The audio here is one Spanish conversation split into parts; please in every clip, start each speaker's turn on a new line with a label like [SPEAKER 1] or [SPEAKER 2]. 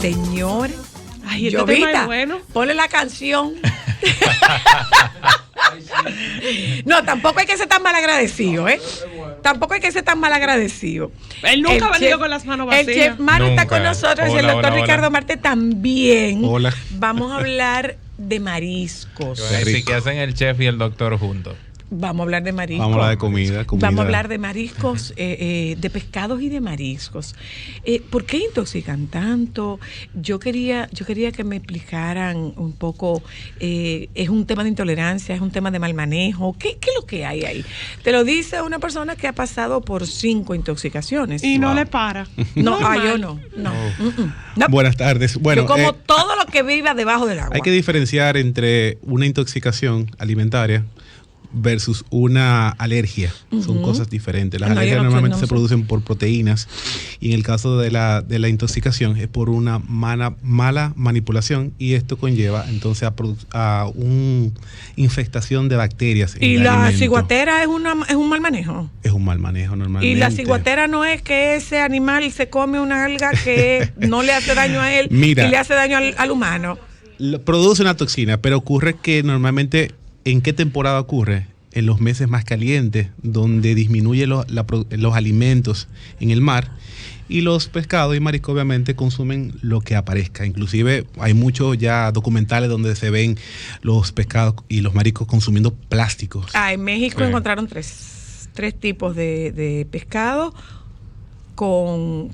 [SPEAKER 1] Señor,
[SPEAKER 2] Ay, este
[SPEAKER 1] Jovita,
[SPEAKER 2] tema es bueno.
[SPEAKER 1] ponle la canción. No, tampoco hay que ser tan malagradecido, ¿eh? Tampoco hay que ser tan malagradecido.
[SPEAKER 2] Él nunca ha venido con las manos vacías.
[SPEAKER 1] El chef Manu está
[SPEAKER 3] Nunca.
[SPEAKER 1] con nosotros y el
[SPEAKER 3] Hola,
[SPEAKER 1] doctor
[SPEAKER 3] hola,
[SPEAKER 1] Ricardo
[SPEAKER 3] hola.
[SPEAKER 1] Marte también.
[SPEAKER 4] Hola.
[SPEAKER 1] Vamos a hablar de mariscos.
[SPEAKER 3] Así que hacen el chef y el doctor juntos.
[SPEAKER 1] Vamos a hablar de mariscos.
[SPEAKER 4] Vamos a hablar de comida.
[SPEAKER 1] Vamos a hablar de mariscos, de pescados y de mariscos. ¿Por qué intoxican tanto? Yo quería que me explicaran un poco. ¿Es un tema de intolerancia? ¿Es un tema de mal manejo? ¿Qué es lo que hay ahí? Te lo dice una persona que ha pasado por 5 intoxicaciones.
[SPEAKER 2] Y no le para.
[SPEAKER 1] No,
[SPEAKER 2] Normal.
[SPEAKER 1] yo no. No.
[SPEAKER 4] Buenas tardes. Bueno,
[SPEAKER 1] yo como todo lo que viva debajo del agua.
[SPEAKER 4] hay que diferenciar entre una intoxicación alimentaria versus una alergia. Son cosas diferentes. Las alergias normalmente se producen por proteínas y en el caso de la intoxicación es por una mala manipulación y esto conlleva entonces a una infestación de bacterias en
[SPEAKER 1] ¿Y
[SPEAKER 4] el
[SPEAKER 1] la
[SPEAKER 4] alimento.
[SPEAKER 1] ciguatera es un mal manejo?
[SPEAKER 4] Es un mal manejo normalmente.
[SPEAKER 1] Y la ciguatera no es que ese animal se come una alga que no le hace daño a él
[SPEAKER 4] Mira,
[SPEAKER 1] y le hace daño al humano.
[SPEAKER 4] Produce una toxina, pero ocurre que normalmente, ¿en qué temporada ocurre? En los meses más calientes, donde disminuye los alimentos en el mar y los pescados y mariscos obviamente consumen lo que aparezca. Inclusive hay muchos ya documentales donde se ven los pescados y los mariscos consumiendo plásticos.
[SPEAKER 1] En México
[SPEAKER 3] Sí.
[SPEAKER 1] encontraron tres tipos de pescado con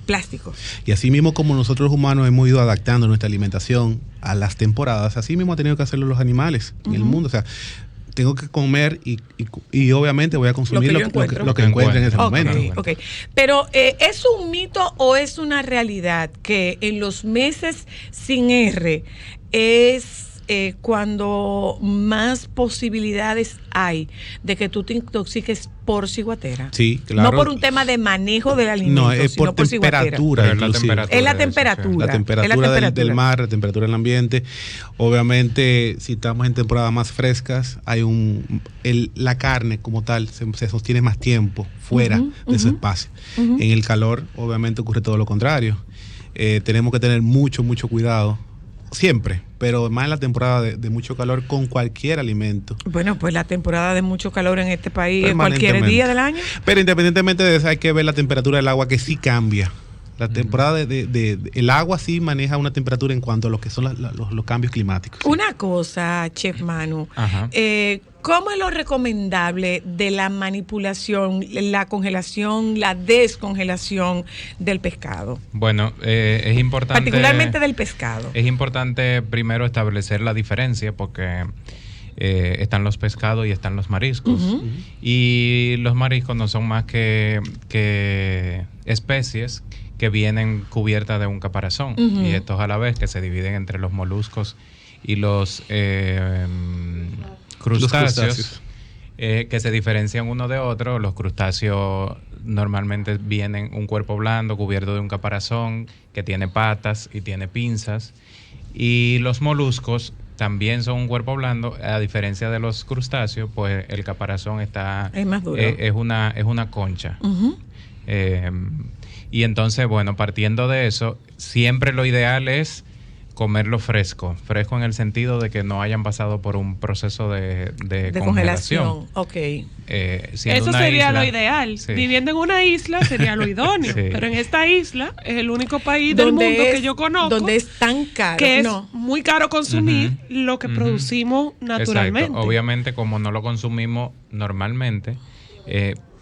[SPEAKER 1] plásticos.
[SPEAKER 4] Y así mismo como nosotros humanos hemos ido adaptando nuestra alimentación a las temporadas, así mismo han tenido que hacerlo los animales en el mundo. O sea, tengo que comer y obviamente voy a consumir
[SPEAKER 1] Lo
[SPEAKER 4] lo
[SPEAKER 1] que
[SPEAKER 4] que,
[SPEAKER 1] yo
[SPEAKER 4] encuentre en ese momento.
[SPEAKER 1] Ok. Pero ¿es un mito o es una realidad que en los meses sin R es cuando más posibilidades hay de que tú te intoxiques por ciguatera?
[SPEAKER 4] Sí, claro.
[SPEAKER 1] No por un tema de manejo del alimento,
[SPEAKER 4] No, es
[SPEAKER 1] sino
[SPEAKER 4] por
[SPEAKER 1] ciguatera.
[SPEAKER 4] temperatura.
[SPEAKER 3] Pero es la
[SPEAKER 4] inclusive.
[SPEAKER 3] temperatura.
[SPEAKER 1] Es la
[SPEAKER 3] Eso, sí.
[SPEAKER 1] temperatura.
[SPEAKER 4] La temperatura del mar, la temperatura del ambiente. Obviamente, si estamos en temporadas más frescas, hay la carne como tal se sostiene más tiempo fuera de su espacio. En el calor, obviamente, ocurre todo lo contrario. Tenemos que tener mucho cuidado. Siempre, pero más en la temporada de mucho calor con cualquier alimento.
[SPEAKER 1] Bueno, pues la temporada de mucho calor en este país es cualquier día del año.
[SPEAKER 4] Pero independientemente de eso, hay que ver la temperatura del agua que sí cambia. La temporada el agua sí maneja una temperatura en cuanto a lo que son los cambios climáticos.
[SPEAKER 1] Una cosa, Chef Manu,
[SPEAKER 3] Ajá.
[SPEAKER 1] ¿cómo es lo recomendable de la manipulación, la congelación, la descongelación del pescado?
[SPEAKER 3] Bueno, es importante.
[SPEAKER 1] Particularmente del pescado.
[SPEAKER 3] Es importante primero establecer la diferencia porque están los pescados y están los mariscos. Y los mariscos no son más que especies que vienen cubiertas de un caparazón. Y estos a la vez que se dividen entre los moluscos y los crustáceos. Que se diferencian uno de otro. Los crustáceos normalmente vienen un cuerpo blando cubierto de un caparazón que tiene patas y tiene pinzas. Y los moluscos también son un cuerpo blando, a diferencia de los crustáceos, pues el caparazón
[SPEAKER 1] Es más duro.
[SPEAKER 3] es una concha. Y entonces, bueno, partiendo de eso, siempre lo ideal es comerlo fresco en el sentido de que no hayan pasado por un proceso de congelación.
[SPEAKER 1] Ok.
[SPEAKER 3] Siendo
[SPEAKER 2] Eso
[SPEAKER 3] una
[SPEAKER 2] sería
[SPEAKER 3] isla,
[SPEAKER 2] lo ideal.
[SPEAKER 3] sí.
[SPEAKER 2] Viviendo en una isla sería lo idóneo.
[SPEAKER 3] Sí.
[SPEAKER 2] Pero en esta isla es el único país del mundo que yo conozco
[SPEAKER 1] donde es tan caro.
[SPEAKER 2] que es
[SPEAKER 1] No.
[SPEAKER 2] muy caro consumir lo que producimos naturalmente.
[SPEAKER 3] Exacto. Obviamente, como no lo consumimos normalmente,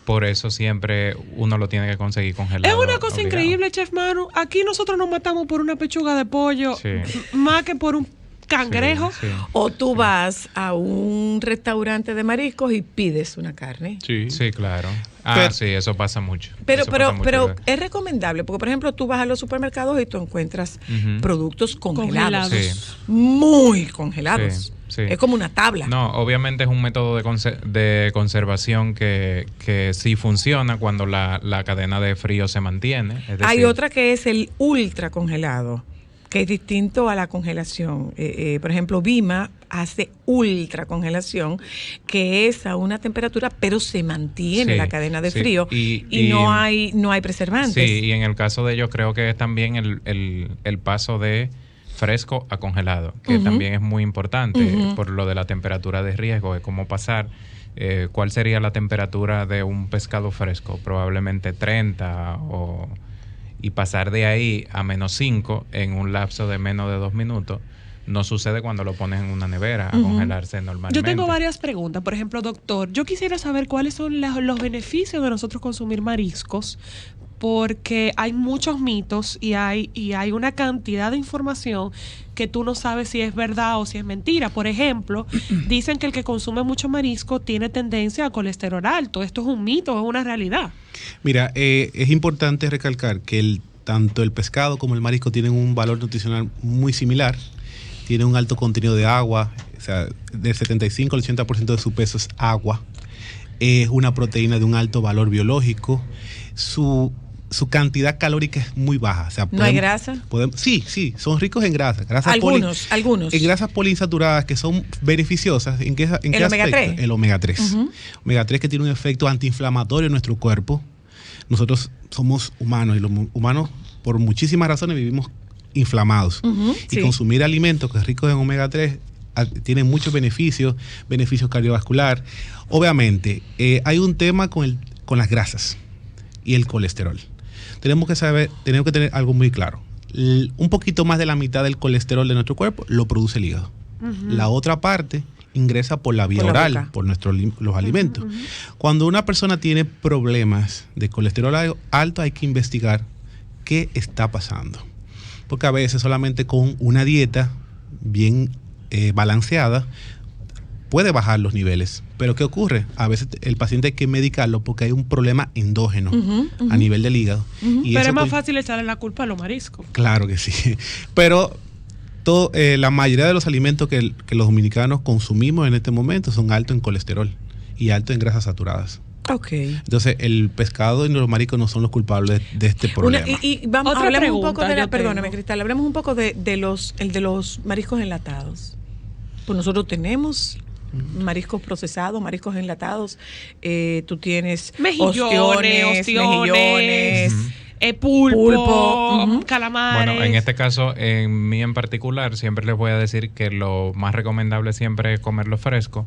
[SPEAKER 3] por eso siempre uno lo tiene que conseguir congelado.
[SPEAKER 2] Es una cosa
[SPEAKER 3] obligado.
[SPEAKER 2] increíble, Chef Manu. Aquí nosotros nos matamos por una pechuga de pollo
[SPEAKER 3] Sí.
[SPEAKER 2] más que por un cangrejo.
[SPEAKER 3] Sí, sí.
[SPEAKER 1] O tú vas a un restaurante de mariscos y pides una carne.
[SPEAKER 3] Sí, claro. Sí, eso pasa mucho.
[SPEAKER 1] Pero
[SPEAKER 3] Eso pasa mucho.
[SPEAKER 1] es recomendable, porque por ejemplo tú vas a los supermercados y tú encuentras productos congelados.
[SPEAKER 2] Congelados.
[SPEAKER 3] Sí.
[SPEAKER 1] Muy congelados.
[SPEAKER 3] Sí.
[SPEAKER 1] Es como una tabla.
[SPEAKER 3] No, obviamente es un método de conservación que sí funciona cuando la cadena de frío se mantiene. Es
[SPEAKER 1] Hay
[SPEAKER 3] decir,
[SPEAKER 1] otra que es el ultra congelado, que es distinto a la congelación. Por ejemplo, Vima hace ultra congelación, que es a una temperatura, pero se mantiene la cadena de frío y no hay preservantes.
[SPEAKER 3] Sí, y en el caso de ellos creo que es también el paso de fresco a congelado, que también es muy importante por lo de la temperatura de riesgo, de cómo pasar. ¿Cuál sería la temperatura de un pescado fresco? Probablemente 30 y pasar de ahí a -5 en un lapso de menos de 2 minutos. No sucede cuando lo pones en una nevera a congelarse normalmente.
[SPEAKER 2] Yo tengo varias preguntas. Por ejemplo, doctor, yo quisiera saber cuáles son los beneficios de nosotros consumir mariscos, porque hay muchos mitos y hay una cantidad de información que tú no sabes si es verdad o si es mentira. Por ejemplo, dicen que el que consume mucho marisco tiene tendencia a colesterol alto. ¿Esto es un mito o es una realidad?
[SPEAKER 4] Mira, es importante recalcar que tanto el pescado como el marisco tienen un valor nutricional muy similar. Tiene un alto contenido de agua, o sea, del 75 al 80% de su peso es agua. Es una proteína de un alto valor biológico. Su cantidad calórica es muy baja. O sea,
[SPEAKER 1] ¿no hay grasa?
[SPEAKER 4] Sí, son ricos en grasa.
[SPEAKER 1] Algunos.
[SPEAKER 4] En grasas poliinsaturadas que son beneficiosas. ¿En qué
[SPEAKER 1] omega 3?
[SPEAKER 4] El omega 3. Omega 3 que tiene un efecto antiinflamatorio en nuestro cuerpo. Nosotros somos humanos y los humanos por muchísimas razones vivimos inflamados. Y consumir alimentos que es ricos en omega 3 tiene muchos beneficios cardiovascular. Obviamente, hay un tema con las grasas y el colesterol. Tenemos que tener algo muy claro. Un poquito más de la mitad del colesterol de nuestro cuerpo lo produce el hígado. La otra parte ingresa por la vía oral, por los alimentos. Cuando una persona tiene problemas de colesterol alto, hay que investigar qué está pasando. Porque a veces solamente con una dieta bien balanceada puede bajar los niveles. Pero ¿qué ocurre? A veces el paciente hay que medicarlo porque hay un problema endógeno a nivel del hígado. Y
[SPEAKER 2] pero es más fácil echarle la culpa a los mariscos.
[SPEAKER 4] Claro que sí. Pero la mayoría de los alimentos que los dominicanos consumimos en este momento son altos en colesterol y altos en grasas saturadas.
[SPEAKER 1] Okay.
[SPEAKER 4] Entonces, el pescado y los mariscos no son los culpables de este problema.
[SPEAKER 1] Hablemos un poco perdóname, Cristal, hablemos un poco de los mariscos enlatados. Pues nosotros tenemos mariscos procesados, mariscos enlatados. Tú tienes ostiones, mejillones,
[SPEAKER 2] pulpo, calamares.
[SPEAKER 3] Bueno, en este caso, en mí en particular, siempre les voy a decir que lo más recomendable siempre es comerlo fresco.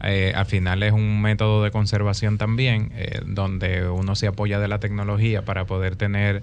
[SPEAKER 3] Al final es un método de conservación también, donde uno se apoya de la tecnología para poder tener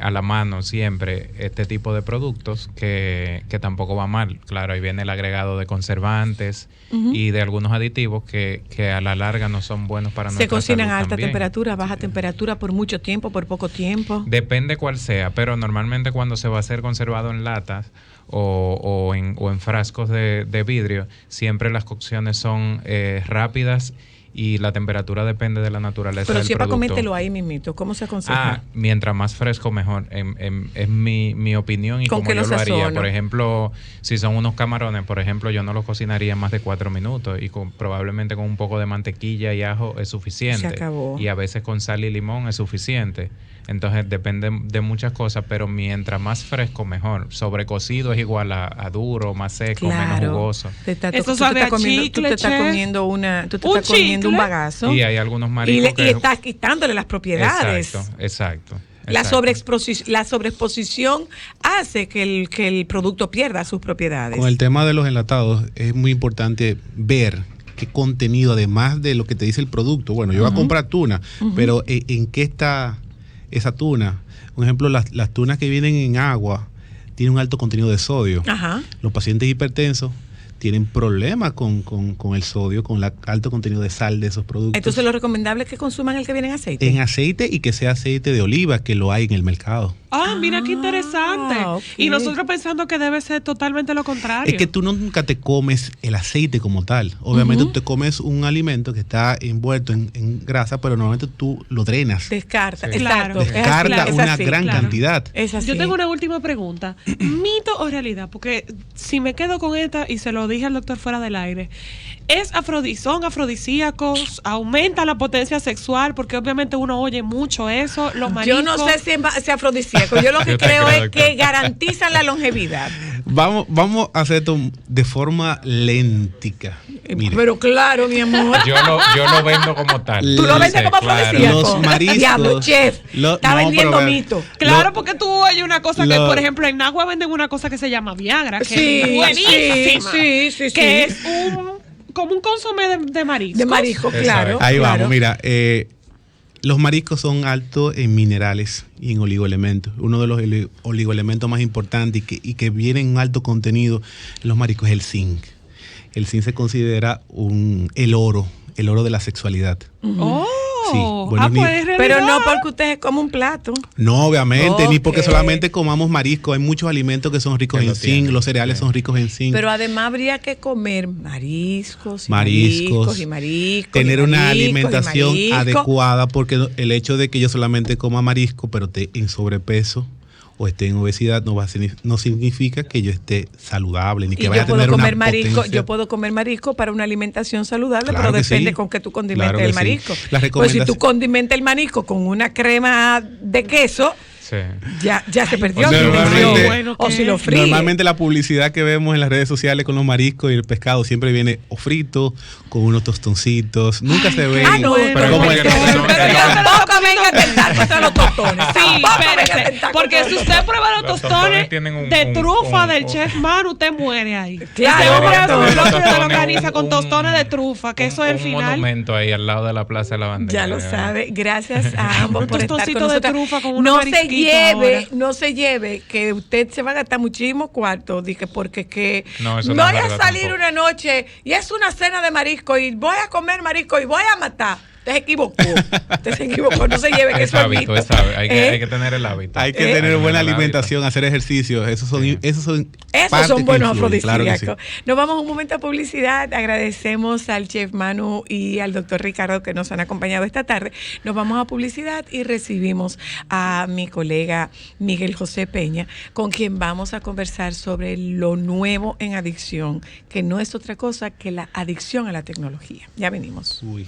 [SPEAKER 3] a la mano siempre este tipo de productos que tampoco va mal. Claro, ahí viene el agregado de conservantes y de algunos aditivos que a la larga no son buenos para nuestra salud.
[SPEAKER 1] ¿Se cocinan a alta
[SPEAKER 3] también.
[SPEAKER 1] temperatura, baja temperatura, por mucho tiempo, por poco tiempo?
[SPEAKER 3] Depende cuál sea, pero normalmente cuando se va a ser conservado en latas o en frascos de vidrio, siempre las cocciones son rápidas y la temperatura depende de la naturaleza
[SPEAKER 1] pero
[SPEAKER 3] del
[SPEAKER 1] siempre
[SPEAKER 3] producto.
[SPEAKER 1] coméntelo ahí mismito, ¿cómo se aconseja?
[SPEAKER 3] Mientras más fresco mejor, es mi opinión y como yo lo haría. Por ejemplo, si son unos camarones, por ejemplo, yo no los cocinaría más de 4 minutos y probablemente con un poco de mantequilla y ajo es suficiente.
[SPEAKER 1] Se acabó.
[SPEAKER 3] Y a veces con sal y limón es suficiente. Entonces depende de muchas cosas, pero mientras más fresco mejor. Sobrecocido es igual a duro, más seco, menos jugoso.
[SPEAKER 2] Eso sabe a chicle,
[SPEAKER 1] tú te estás comiendo un bagazo.
[SPEAKER 3] Y hay algunos mariscos
[SPEAKER 1] y estás quitándole las propiedades.
[SPEAKER 3] Exacto.
[SPEAKER 1] La sobreexposición hace que el producto pierda sus propiedades.
[SPEAKER 4] Con el tema de los enlatados es muy importante ver qué contenido, además de lo que te dice el producto. Bueno, yo voy a comprar tuna, pero ¿en qué está esa tuna? Por ejemplo, las tunas que vienen en agua tienen un alto contenido de sodio. Los pacientes hipertensos tienen problemas con el sodio, con el alto contenido de sal de esos productos.
[SPEAKER 1] Entonces, lo recomendable es que consuman el que viene en aceite.
[SPEAKER 4] En aceite y que sea aceite de oliva, que lo hay en el mercado.
[SPEAKER 2] Mira qué interesante. Okay. Y nosotros pensando que debe ser totalmente lo contrario.
[SPEAKER 4] Es que tú nunca te comes el aceite como tal. Obviamente tú te comes un alimento que está envuelto en grasa, pero normalmente tú lo drenas.
[SPEAKER 1] Descarta,
[SPEAKER 3] sí.
[SPEAKER 1] Exacto.
[SPEAKER 4] Descarta una gran cantidad.
[SPEAKER 2] Yo tengo una última pregunta. ¿Mito o realidad? Porque si me quedo con esta y se lo dije al doctor fuera del aire, son afrodisíacos, aumenta la potencia sexual, porque obviamente uno oye mucho eso, los mariscos.
[SPEAKER 1] Yo no sé si es afrodisíaco, yo lo que creo es que garantizan la longevidad.
[SPEAKER 4] Vamos a hacer esto de forma léntica. Mire.
[SPEAKER 1] Pero claro, mi amor.
[SPEAKER 3] Yo lo vendo como tal.
[SPEAKER 1] Tú lo vendes como afrodisíaco.
[SPEAKER 4] Los mariscos.
[SPEAKER 1] Diablo, chef. Está vendiendo mito.
[SPEAKER 2] Claro, porque tú oyes una cosa que, por ejemplo, en Nagua venden una cosa que se llama Viagra, que es buenísima.
[SPEAKER 1] Sí.
[SPEAKER 2] Que es como un consomé de mariscos.
[SPEAKER 1] De marisco, claro.
[SPEAKER 4] Ahí
[SPEAKER 1] claro.
[SPEAKER 4] vamos, mira. Los mariscos son altos en minerales y en oligoelementos. Uno de los oligoelementos más importantes y que viene en alto contenido en los mariscos es el zinc. El zinc se considera el oro de la sexualidad.
[SPEAKER 2] Oh,
[SPEAKER 4] sí, bueno,
[SPEAKER 2] pues
[SPEAKER 1] pero no porque usted es como un plato.
[SPEAKER 4] No, obviamente,
[SPEAKER 1] Okay.
[SPEAKER 4] ni porque solamente comamos marisco. Hay muchos alimentos que son ricos en zinc, los cereales son ricos en zinc.
[SPEAKER 1] Pero además habría que comer mariscos.
[SPEAKER 4] Tener una alimentación adecuada, porque el hecho de que yo solamente coma marisco, pero esté en sobrepeso o esté en obesidad, no significa que yo esté saludable, ni que vaya a tener una potencia.
[SPEAKER 1] Yo puedo comer marisco para una alimentación saludable,
[SPEAKER 4] Claro
[SPEAKER 1] pero
[SPEAKER 4] que
[SPEAKER 1] depende
[SPEAKER 4] sí.
[SPEAKER 1] con qué tú condimentes
[SPEAKER 4] Claro que
[SPEAKER 1] el
[SPEAKER 4] sí.
[SPEAKER 1] marisco.
[SPEAKER 4] Las
[SPEAKER 1] Pues si tú condimentas el marisco con una crema de queso,
[SPEAKER 3] Sí.
[SPEAKER 1] ya se perdió.
[SPEAKER 4] Normalmente-
[SPEAKER 1] Si lo fríes.
[SPEAKER 4] Normalmente la publicidad que vemos en las redes sociales con los mariscos y el pescado siempre viene o frito, con unos tostoncitos. Nunca se ve.
[SPEAKER 1] No,
[SPEAKER 3] pero
[SPEAKER 4] como
[SPEAKER 3] porque
[SPEAKER 4] el-
[SPEAKER 3] no-
[SPEAKER 1] pero tampoco venga a tentar contra los tostones.
[SPEAKER 2] Sí,
[SPEAKER 1] Tampoco venga a
[SPEAKER 2] espérese,
[SPEAKER 1] tentar
[SPEAKER 2] porque
[SPEAKER 1] contra
[SPEAKER 2] si
[SPEAKER 1] los
[SPEAKER 2] usted prueba los
[SPEAKER 3] Los
[SPEAKER 2] tostones
[SPEAKER 3] tostones tienen
[SPEAKER 2] de trufa del
[SPEAKER 3] un-
[SPEAKER 2] chef Manu, usted muere ahí.
[SPEAKER 1] Claro,
[SPEAKER 2] Ese hombre
[SPEAKER 1] pero
[SPEAKER 2] el otro día
[SPEAKER 3] tostones,
[SPEAKER 2] lo organiza
[SPEAKER 3] un-
[SPEAKER 2] con tostones de trufa, que eso es el
[SPEAKER 3] un
[SPEAKER 2] final.
[SPEAKER 3] monumento ahí al lado de la Plaza de la Bandera.
[SPEAKER 1] Ya lo sabe. Gracias a ambos
[SPEAKER 2] Un
[SPEAKER 1] por estar con
[SPEAKER 2] tostoncito de
[SPEAKER 1] nosotros.
[SPEAKER 2] trufa con unos marisquitos
[SPEAKER 1] No se lleve que usted se va a gastar muchísimo cuarto, dije, porque que
[SPEAKER 3] No, eso no es
[SPEAKER 1] voy a
[SPEAKER 3] verdad
[SPEAKER 1] salir
[SPEAKER 3] tampoco.
[SPEAKER 1] una noche y es una cena de marisco y voy a comer marisco y voy a matar. Usted se equivocó. No se lleve que
[SPEAKER 3] Es
[SPEAKER 1] eso es
[SPEAKER 3] hábito,
[SPEAKER 1] mito.
[SPEAKER 3] es hábito. Hay que tener el hábito.
[SPEAKER 4] Hay que tener buena alimentación, hacer ejercicio. Esos son
[SPEAKER 1] Esos son buenos
[SPEAKER 4] influyen, claro que
[SPEAKER 1] afrodisíacos.
[SPEAKER 4] sí.
[SPEAKER 1] Nos vamos a un momento a publicidad. Agradecemos al chef Manu y al doctor Ricardo que nos han acompañado esta tarde. Nos vamos a publicidad y recibimos a mi colega Miguel José Peña, con quien vamos a conversar sobre lo nuevo en adicción, que no es otra cosa que la adicción a la tecnología. Ya venimos.
[SPEAKER 4] Uy.